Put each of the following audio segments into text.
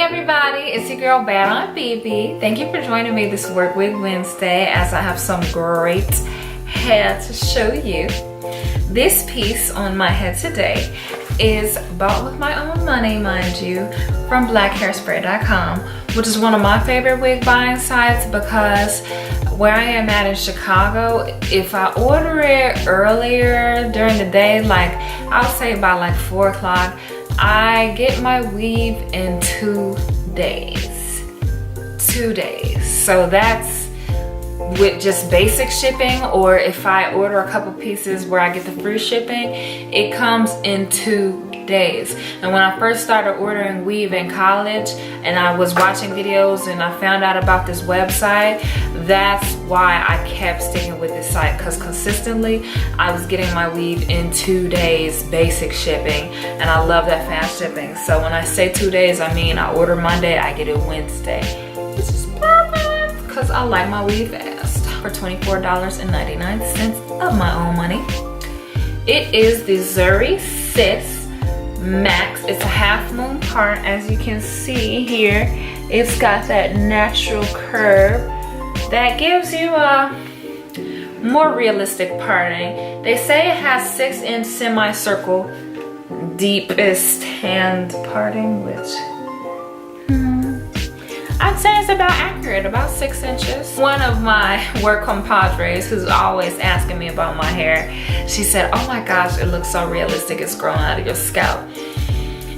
everybody, it's your girl Bad on BB. Thank you for joining me this Work Week Wednesday as I have some great hair to show you. This piece on my head today is bought with my own money, mind you, from blackhairspray.com, which is one of my favorite wig buying sites because where I am at in Chicago, if I order it earlier during the day, like I'll say by like 4 o'clock, I get my weave in 2 days. 2 days. So that's with just basic shipping, or if I order a couple pieces where I get the free shipping, it comes in 2 days. And when I first started ordering weave in college and I was watching videos and I found out about this website, that's why I kept sticking with this site, because consistently I was getting my weave in 2 days basic shipping, and I love that fast shipping. So when I say 2 days, I mean I order Monday, I get it Wednesday, which is perfect because I like my weave fast. For $24.99 of my own money. It is the ZurySis Max. It's a half moon part, as you can see here. It's got that natural curve that gives you a more realistic parting. They say it has 6-inch semicircle deepest hand parting, which I'd say it's about accurate, about 6 inches. One of my work compadres, who's always asking me about my hair, she said, oh my gosh, it looks so realistic, it's growing out of your scalp.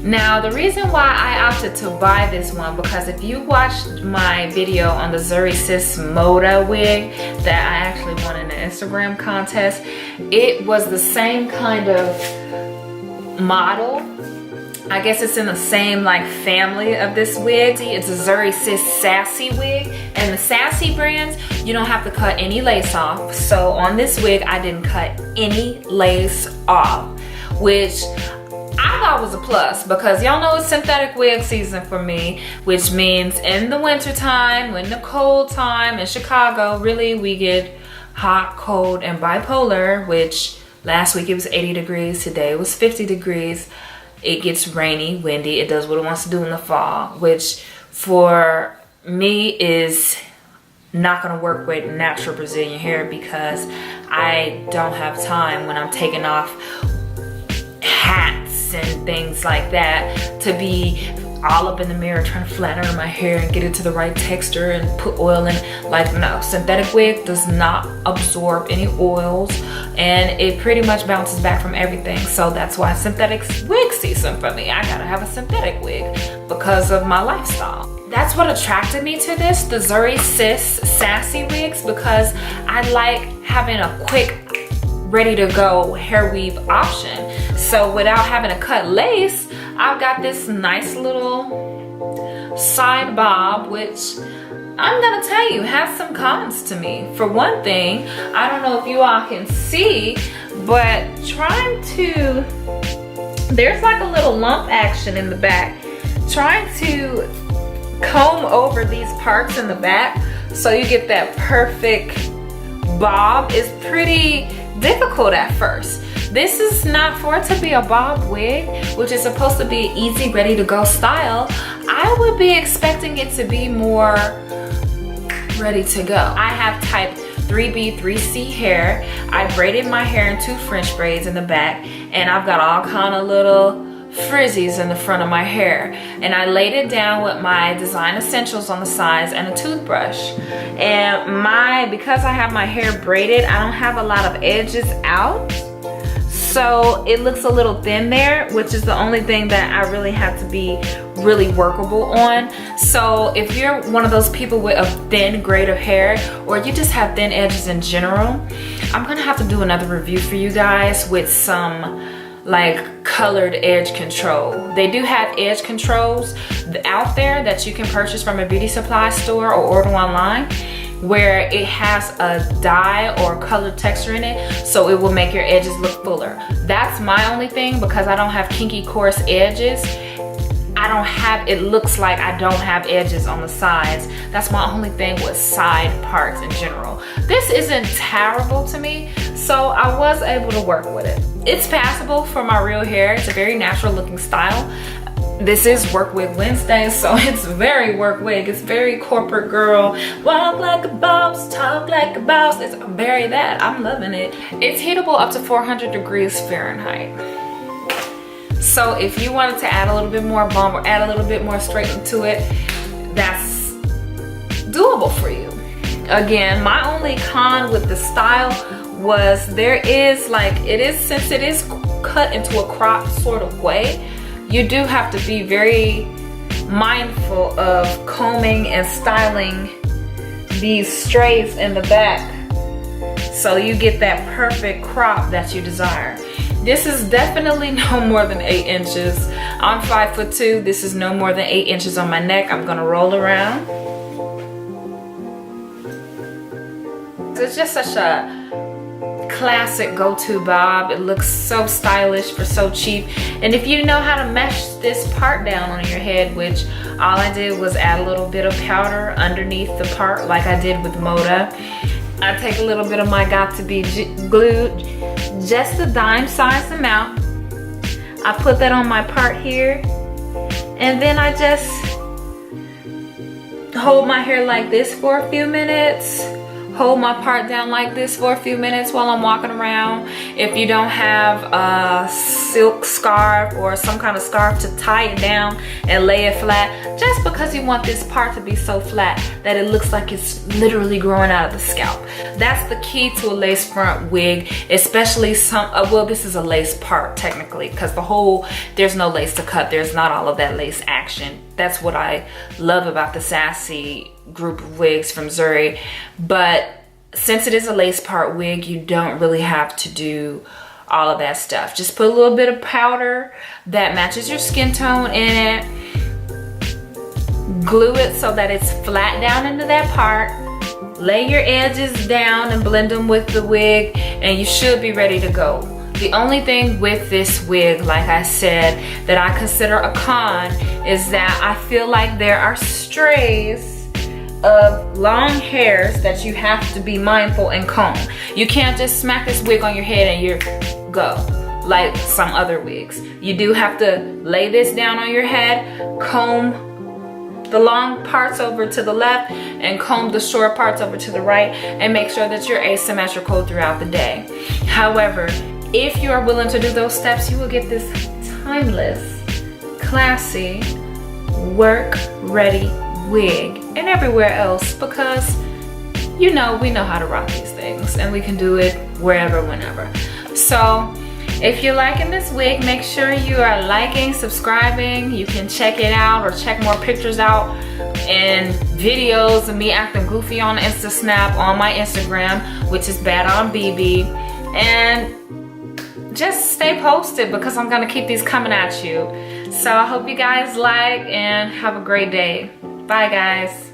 Now, the reason why I opted to buy this one, because if you watched my video on the ZurySis Moda wig that I actually won in the Instagram contest, it was the same kind of model. I guess it's in the same like family of this wig. It's a ZurySis Sassy wig, and the Sassy brands, you don't have to cut any lace off. So on this wig, I didn't cut any lace off, which I thought was a plus, because y'all know it's synthetic wig season for me, which means in the winter time, when the cold time in Chicago, really we get hot, cold, and bipolar, which last week it was 80 degrees, today it was 50 degrees. It gets rainy, windy, it does what it wants to do in the fall, which for me is not gonna work with natural Brazilian hair, because I don't have time when I'm taking off hats and things like that to be all up in the mirror trying to flatten my hair and get it to the right texture and put oil in. Like, no, synthetic wig does not absorb any oils, and it pretty much bounces back from everything. So that's why synthetic wig season for me. I gotta have a synthetic wig because of my lifestyle. That's what attracted me to this, the ZurySis Sassy wigs, because I like having a quick, ready to go hair weave option. So without having to cut lace, I've got this nice little side bob, which I'm gonna tell you has some cons to me. For one thing, I don't know if you all can see, but trying to, there's like a little lump action in the back. Trying to comb over these parts in the back so you get that perfect bob is pretty difficult at first. This is not for it to be a bob wig, which is supposed to be easy, ready to go style. I would be expecting it to be more ready to go. I have type 3B, 3C hair. I braided my hair in 2 French braids in the back, and I've got all kind of little frizzies in the front of my hair, and I laid it down with my design essentials on the sides and a toothbrush. And because I have my hair braided, I don't have a lot of edges out, so it looks a little thin there, which is the only thing that I really have to be really workable on. So if you're one of those people with a thin grade of hair, or you just have thin edges in general, I'm gonna have to do another review for you guys with some like colored edge control. They do have edge controls out there that you can purchase from a beauty supply store or order online, where it has a dye or colored texture in it, so it will make your edges look fuller. That's my only thing, because I don't have kinky coarse edges. It looks like I don't have edges on the sides. That's my only thing with side parts in general. This isn't terrible to me, so I was able to work with it. It's passable for my real hair. It's a very natural looking style. this is Work Wig Wednesday, so it's very work wig. It's very corporate girl. Walk like a boss, talk like a boss. It's very that. I'm loving it. It's heatable up to 400 degrees Fahrenheit. So if you wanted to add a little bit more balm or add a little bit more straightening to it, that's doable for you. Again, my only con with the style was since it is cut into a crop sort of way, you do have to be very mindful of combing and styling these strays in the back so you get that perfect crop that you desire. This is definitely no more than 8 inches. I'm 5'2". This is no more than 8 inches on my neck. I'm gonna roll around. It's just such a classic go-to bob. It looks so stylish for so cheap. And if you know how to mesh this part down on your head, which all I did was add a little bit of powder underneath the part like I did with Moda. I take a little bit of my Got To Be glue, just a dime size amount. I put that on my part here, and then I just hold my hair like this for a few minutes. Hold my part down like this for a few minutes while I'm walking around. If you don't have a silk scarf or some kind of scarf to tie it down and lay it flat, just because you want this part to be so flat that it looks like it's literally growing out of the scalp. That's the key to a lace front wig, especially well, this is a lace part technically, because there's no lace to cut. There's not all of that lace action. That's what I love about the Sassy group of wigs from Zuri. But since it is a lace part wig, you don't really have to do all of that stuff. Just put a little bit of powder that matches your skin tone in it. Glue it so that it's flat down into that part. Lay your edges down and blend them with the wig, and you should be ready to go. The only thing with this wig, like I said, that I consider a con is that I feel like there are strays of long hairs that you have to be mindful and comb. You can't just smack this wig on your head and you're go like some other wigs. You do have to lay this down on your head, comb the long parts over to the left and comb the short parts over to the right, and make sure that you're asymmetrical throughout the day. However, if you are willing to do those steps, you will get this timeless, classy, work-ready wig and everywhere else, because we know how to rock these things and we can do it wherever, whenever. So if you're liking this wig, make sure you are liking, subscribing. You can check it out or check more pictures out and videos of me acting goofy on InstaSnap on my Instagram, which is BadOnBB. And just stay posted because I'm gonna keep these coming at you. So I hope you guys like and have a great day. Bye guys.